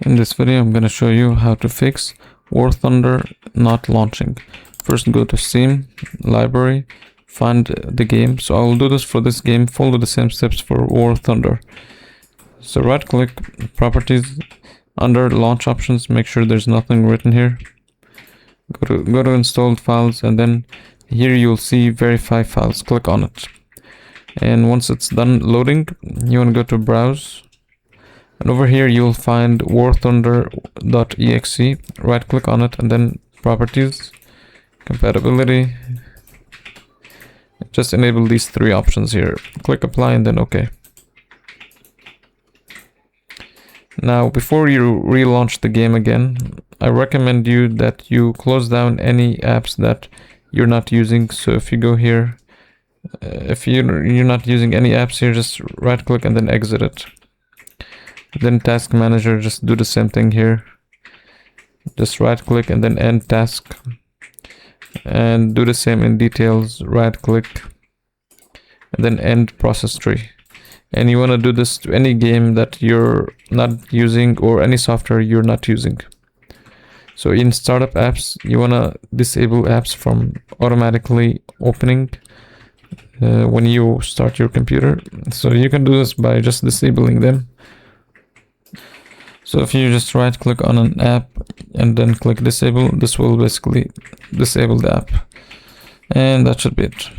In this video, I'm going to show you how to fix War Thunder not launching. First, go to Steam, Library, find the game. So I will do this for this game, follow the same steps for War Thunder. So right click, Properties, under Launch Options, make sure there's nothing written here. Go to Installed Files, and then here you'll see Verify Files. Click on it. And once it's done loading, you want to go to Browse. And over here you'll find warthunder.exe. Right click on it and then Properties, Compatibility. Just enable these three options here. Click Apply and then OK. Now before you relaunch the game again, I recommend you that you close down any apps that you're not using. So if you go here, if you're not using any apps here, just right click and then exit it. Then Task Manager, just do the same thing here. Just right click and then End Task. And do the same in Details, right click and then End Process Tree. And you want to do this to any game that you're not using or any software you're not using. So in Startup Apps, you want to disable apps from automatically opening when you start your computer. So you can do this by just disabling them. So if you just right click on an app and then click disable, this will basically disable the app. And that should be it.